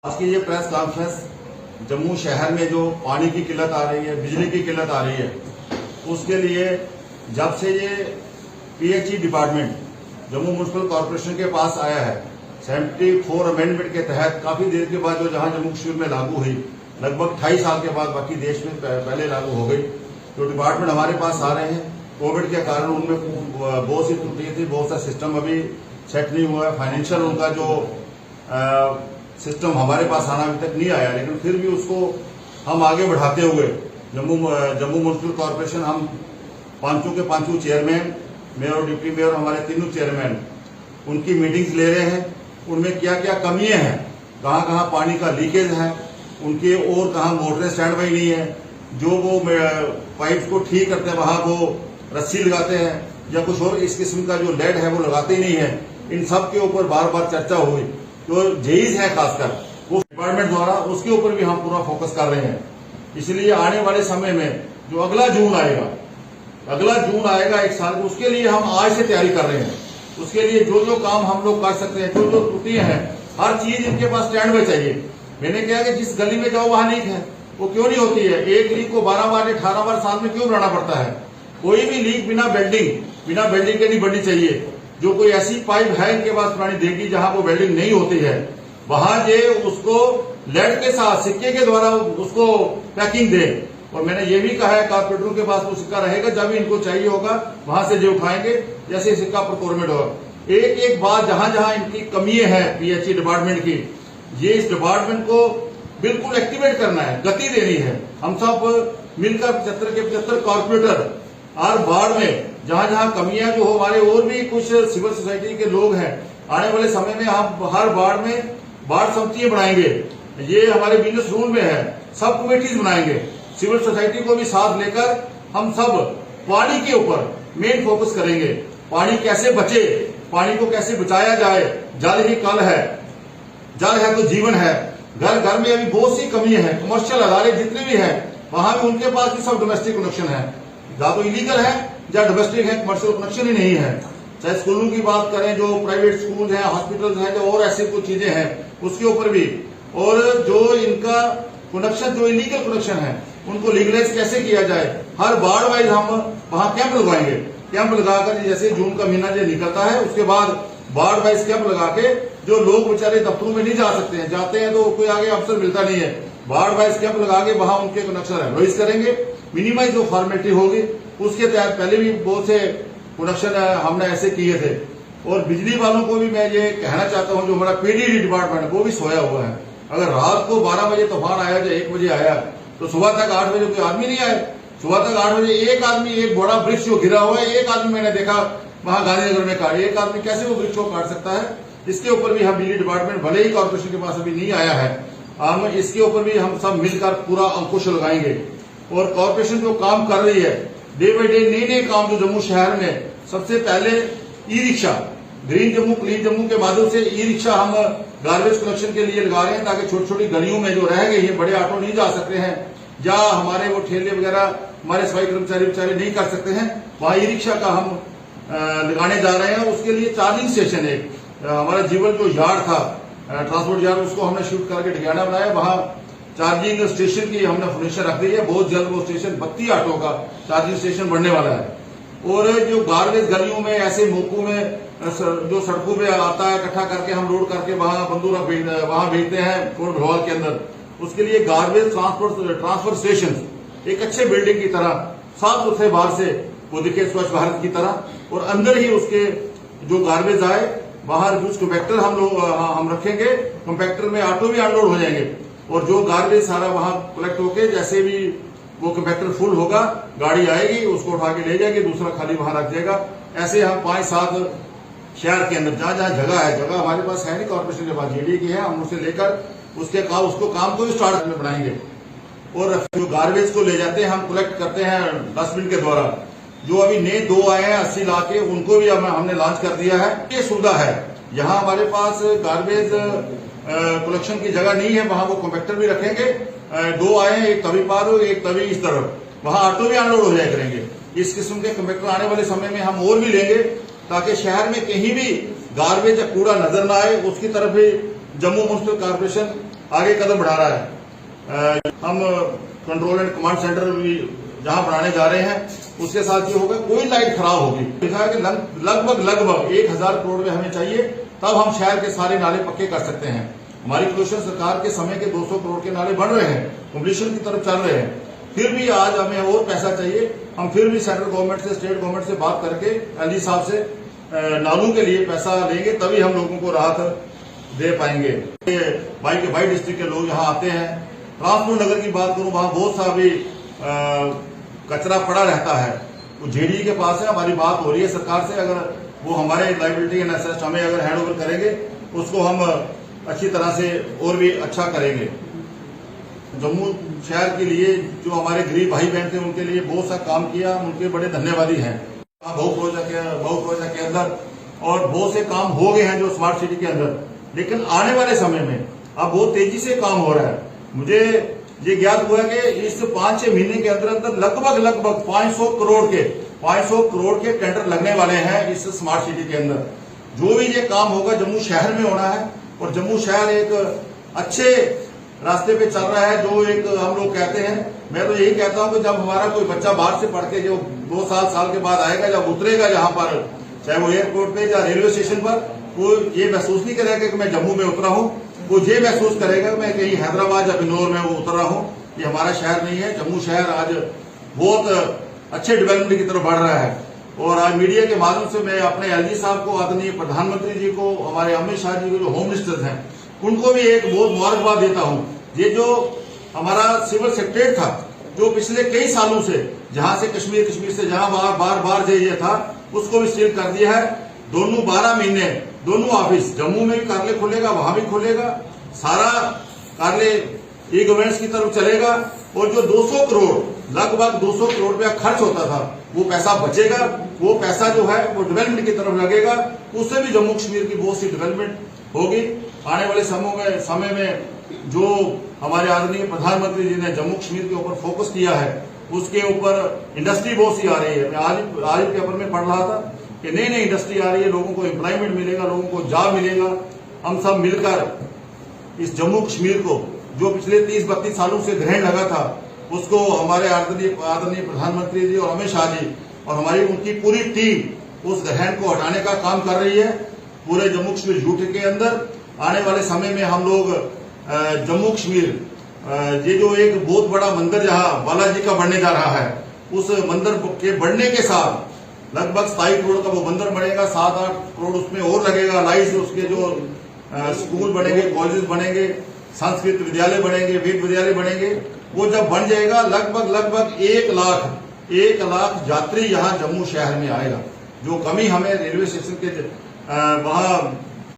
आज की ये प्रेस कॉन्फ्रेंस जम्मू शहर में जो पानी की किल्लत आ रही है, बिजली की किल्लत आ रही है, उसके लिए जब से ये PHE department Jammu municipal corporation के पास आया है 74 अमेंडमेंट के तहत, काफी देर के बाद जो जहां जम्मू कश्मीर में लागू हुई, लगभग 2.5 साल के बाद बाकी देश में पहले लागू हो गई। तो डिपार्टमेंट हमारे पास आ रहे हैं। कोविड के कारण उनमें बहुत सी त्रुटियां थी, बहुत सा सिस्टम अभी सेट नहीं हुआ है। फाइनेंशियल उनका जो सिस्टम हमारे पास आना अभी तक नहीं आया, लेकिन फिर भी उसको हम आगे बढ़ाते हुए जम्मू म्युनिसिपल कॉर्पोरेशन, हम पांचों के पांचों चेयरमैन, मेयर और डिप्टी मेयर, हमारे तीनों चेयरमैन, उनकी मीटिंग्स ले रहे हैं। उनमें क्या क्या कमियां हैं, कहाँ कहाँ पानी का लीकेज है उनके, और कहाँ मोटरें स्टैंड बाई नहीं है, जो वो पाइप्स को ठीक करते हैं वहां वो रस्सी लगाते हैं या कुछ और इस किस्म का जो लेड है वो लगाते ही नहीं है। इन सब के ऊपर बार बार चर्चा हुई। जो जेईज है खासकर वो डिपार्टमेंट द्वारा, उसके ऊपर भी हम पूरा फोकस कर रहे हैं। इसलिए आने वाले समय में जो अगला जून आएगा 1 साल, उसके लिए हम आज से तैयारी कर रहे हैं। उसके लिए जो जो काम हम लोग कर सकते हैं, जो जो त्रुटियां हैं, हर चीज इनके पास स्टैंड में चाहिए। मैंने कहा कि जिस गली में जाओ वहां लीक है, वो क्यों नहीं होती है? एक लीक को 12 बार 18 बार साल में क्यों बनाना पड़ता है? कोई भी लीक बिना बिल्डिंग के नहीं बननी चाहिए। जो कोई ऐसी पाइप है इनके पास पुरानी देगी जहां वो वेल्डिंग नहीं होती है, वहां जे उसको लेड के साथ सिक्के के द्वारा उसको पैकिंग दे। और मैंने ये भी कहा है कारपेंटरों के पास वो सिक्का रहेगा, जब इनको चाहिए होगा वहां से जो उठाएंगे, जैसे सिक्का प्रोक्योरमेंट होगा। एक एक बात जहां जहां इनकी कमी है पीएचई डिपार्टमेंट की, ये इस डिपार्टमेंट को बिल्कुल एक्टिवेट करना है, गति देनी है। हम सब मिलकर 75 के 75 कॉर्पोरेटर हर वार्ड में जहां जहां कमियां जो हो, हमारे और भी कुछ सिविल सोसाइटी के लोग हैं, आने वाले समय में हम हर वार्ड में वार्ड समितियां बनाएंगे। ये हमारे बिजनेस रूल में है, सब कमेटीज बनाएंगे। सिविल सोसाइटी को भी साथ लेकर हम सब पानी के ऊपर मेन फोकस करेंगे। पानी कैसे बचे, पानी को कैसे बचाया जाए। जल ही कल है, जल है तो जीवन है। घर घर में अभी बहुत सी कमी है। कमर्शियल अदारे जितने भी हैं वहां भी उनके पास भी सब डोमेस्टिक कनेक्शन है, या तो इलीगल है या डोमेस्टिक है, कमर्शियल कनेक्शन ही नहीं है। चाहे स्कूलों की बात करें, जो प्राइवेट स्कूल हैं, हॉस्पिटल्स हैं, जो और ऐसी कुछ चीजें हैं उसके ऊपर भी, और जो इनका कनेक्शन जो इलीगल कनेक्शन है उनको लीगलाइज कैसे किया जाए। हर वार्ड वाइज हम वहां कैंप लगवाएंगे। कैंप लगाकर जैसे जून का महीना जो निकलता है उसके बाद वार्ड वाइज कैंप लगा के, जो लोग बेचारे दफ्तरों में नहीं जा सकते हैं, जाते हैं तो कोई आगे अफसर मिलता नहीं है, वार्ड वाइज कैंप लगा के वहां उनके कनेक्शन रेगुलाइज करेंगे। मिनिमाइज जो फॉर्मेलिटी होगी उसके तहत पहले भी बहुत से कनेक्शन हमने ऐसे किए थे। और बिजली वालों को भी मैं ये कहना चाहता हूं, जो हमारा पीडीडी डिपार्टमेंट है वो भी सोया हुआ है। अगर रात को 12 बजे तूफान आया, जो 1 बजे आया, तो सुबह तक 8 बजे कोई आदमी नहीं आए। सुबह तक 8 बजे एक आदमी, एक बड़ा वृक्ष जो गिरा हुआ है, एक आदमी मैंने देखा वहां गांधीनगर में काट। एक आदमी कैसे वो वृक्ष को काट सकता है? इसके ऊपर भी हम बिजली डिपार्टमेंट, भले ही कॉर्पोरेशन के पास अभी नहीं आया है, हम इसके ऊपर भी हम सब मिलकर पूरा अंकुश लगाएंगे। और कॉर्पोरेशन जो काम कर रही है डे बाई डे, नए नए काम जो जम्मू शहर में, सबसे पहले e rickshaw, green Jammu clean Jammu के माध्यम से ई रिक्शा हम गार्बेज कलेक्शन के लिए लगा रहे हैं, ताकि छोटी छोटी गलियों में जो रह गई है, बड़े ऑटो नहीं जा सकते हैं, या हमारे वो ठेले वगैरह हमारे सफाई कर्मचारी बेचारे नहीं कर सकते हैं, वहां ई रिक्शा का हम लगाने जा रहे हैं। उसके लिए चार्जिंग स्टेशन, एक हमारा जीवन जो यार्ड था, ट्रांसपोर्ट यार्ड, उसको हमने शिफ्ट करके ठिकाना बनाया, वहां चार्जिंग स्टेशन की हमने फर्नीचर रख दी है। बहुत जल्द वो स्टेशन 32 ऑटो का चार्जिंग स्टेशन बनने वाला है। और जो गार्बेज गलियों में, ऐसे मौकों में जो सड़कों पे आता है, इकट्ठा करके हम लोड करके वहां बंदूरा वहां भेजते हैं कोर्ट भवन के अंदर, उसके लिए गार्बेज ट्रांसफर स्टेशन एक अच्छे बिल्डिंग की तरह साफ सुथरे बाहर से वो दिखे, स्वच्छ भारत की तरह, और अंदर ही उसके जो गार्बेज आए, बाहर कुछ कंपैक्टर हम रखेंगे। कंपैक्टर में ऑटो भी अनलोड हो जाएंगे, और जो गार्बेज सारा वहां कलेक्ट होके, जैसे भी वो कंपैक्टर फुल होगा, गाड़ी आएगी, उसको उठा के ले जाएगी, दूसरा खाली वहां रख देगा। ऐसे हम 5-7 शहर के अंदर जहां जहां जगह है, जगह हमारे पास है नहीं, कॉर्पोरेशन के पास जेडी की है, हम उसे लेकर उसको काम को भी स्टार्ट में बनाएंगे। और जो गार्बेज को ले जाते हैं हम कलेक्ट करते हैं डस्टबिन के द्वारा। जो अभी नए 2 आए हैं 80 लाख के, उनको भी हमने लॉन्च कर दिया है। ये सुविधा है, यहाँ हमारे पास गार्बेज कलेक्शन की जगह नहीं है, वहां वो कंपैक्टर भी रखेंगे। 2 आए हैं, एक तभी पार हो, एक तभी इस तरफ, वहां ऑटो भी अनलोड हो जाया करेंगे। इस किस्म के कंपैक्टर आने वाले समय में हम और भी लेंगे, ताकि शहर में कहीं भी गार्बेज या कूड़ा नजर न आए। उसकी तरफ भी जम्मू म्युनिसिपल कॉर्पोरेशन आगे कदम बढ़ा रहा है। हम कंट्रोल एंड कमांड सेंटर भी जहां बनाने जा रहे हैं, उसके साथ ये होगा कोई लाइट खराब होगी, लिखा है कि लगभग 1000 करोड़ में हमें चाहिए, तब हम शहर के सारे नाले पक्के कर सकते हैं। हमारी कोशिश सरकार के समय के 200 करोड़ के नाले बन रहे हैं, कंप्लीशन की तरफ चल रहे हैं, फिर भी आज हमें और पैसा चाहिए। हम फिर भी सेंट्रल गवर्नमेंट से, स्टेट गवर्नमेंट से बात करके एलजी साहब से नालों के लिए पैसा लेंगे, तभी हम लोगों को राहत दे पाएंगे। बाई डिस्ट्रिक्ट के लोग यहाँ आते हैं। ट्रांसपोर्ट नगर की बात करूं, वहां बहुत सा भी कचरा पड़ा रहता है, वो जेडी के पास है। हमारी बात हो रही है सरकार से, अगर वो हमारे लाइबिलिटी एंड एसेट हमें अगर हैंड ओवर करेंगे, उसको हम अच्छी तरह से और भी अच्छा करेंगे। जम्मू शहर के लिए जो हमारे गरीब भाई बहन थे, उनके लिए बहुत सा काम किया, उनके बड़े धन्यवादी हैं। बहुत प्रोजेक्ट के अंदर और बहुत से काम हो गए हैं जो स्मार्ट सिटी के अंदर, लेकिन आने वाले समय में अब बहुत तेजी से काम हो रहा है। मुझे ये ज्ञात हुआ कि इस 5-6 महीने के अंदर अंदर लगभग 500 करोड़ के टेंडर लगने वाले हैं इस स्मार्ट सिटी के अंदर। जो भी ये काम होगा जम्मू शहर में होना है, और जम्मू शहर एक अच्छे रास्ते पे चल रहा है, जो एक हम लोग कहते हैं। मैं तो यही कहता हूं कि जब हमारा कोई बच्चा बाहर से पढ़ के जो 2 साल के बाद आएगा, जब उतरेगा यहाँ पर, चाहे वो एयरपोर्ट पे या रेलवे स्टेशन पर, वो ये महसूस नहीं करेगा कि मैं जम्मू में उतरा हूँ, वो ये महसूस करेगा कि मैं कहीं हैदराबाद या बिन्नौर में वो उतर रहा हूँ। ये हमारा शहर नहीं है। जम्मू शहर आज बहुत अच्छे डेवलपमेंट की तरफ बढ़ रहा है। और आज मीडिया के माध्यम से मैं अपने एलजी साहब को, आदरणीय प्रधानमंत्री जी को, हमारे अमित शाह जी को जो होम मिनिस्टर हैं, उनको भी एक बहुत मुबारकबाद देता हूँ। ये जो हमारा सिविल सेक्रेटरीट था, जो पिछले कई सालों से जहां से कश्मीर से जहां बार ये था, उसको भी सील कर दिया है। दोनों 12 महीने दोनों ऑफिस, जम्मू में भी कार्यालय खुलेगा, वहां भी खुलेगा, सारा कार्यालय ई गवर्नेंस की तरफ चलेगा। और जो 200 करोड़ लगभग 200 करोड़ रुपया खर्च होता था, वो पैसा बचेगा। वो पैसा जो है वो डेवलपमेंट की तरफ लगेगा, उससे भी जम्मू कश्मीर की बहुत सी डेवलपमेंट होगी। आने वाले समय में जो हमारे आदरणीय प्रधानमंत्री जी ने जम्मू कश्मीर के ऊपर फोकस किया है, उसके ऊपर इंडस्ट्री बहुत सी आ रही है। मैं आज पेपर में पढ़ रहा था कि नई इंडस्ट्री आ रही है, लोगों को एम्प्लॉयमेंट मिलेगा, लोगों को जॉब मिलेगा। हम सब मिलकर इस जम्मू कश्मीर को, जो पिछले 30-32 सालों से ग्रहण लगा था, उसको हमारे आदरणीय प्रधानमंत्री जी और अमित शाह जी और हमारी उनकी पूरी टीम उस ग्रहण को हटाने का काम कर रही है पूरे जम्मू कश्मीर यूटी के अंदर। आने वाले समय में हम लोग जम्मू कश्मीर ये जो एक बहुत बड़ा मंदिर जहां बालाजी का बनने जा रहा है, उस मंदिर के बढ़ने के साथ लगभग 27 करोड़ का वो मंदिर बनेगा, 7-8 करोड़ उसमें और लगेगा। लाइट उसके जो स्कूल बनेंगे, कॉलेज बनेंगे, संस्कृत विद्यालय बनेंगे, वेद विद्यालय बनेंगे। वो जब बन जाएगा, लगभग 1 लाख यात्री यहाँ जम्मू शहर में आएगा। जो कमी हमें रेलवे स्टेशन के वहां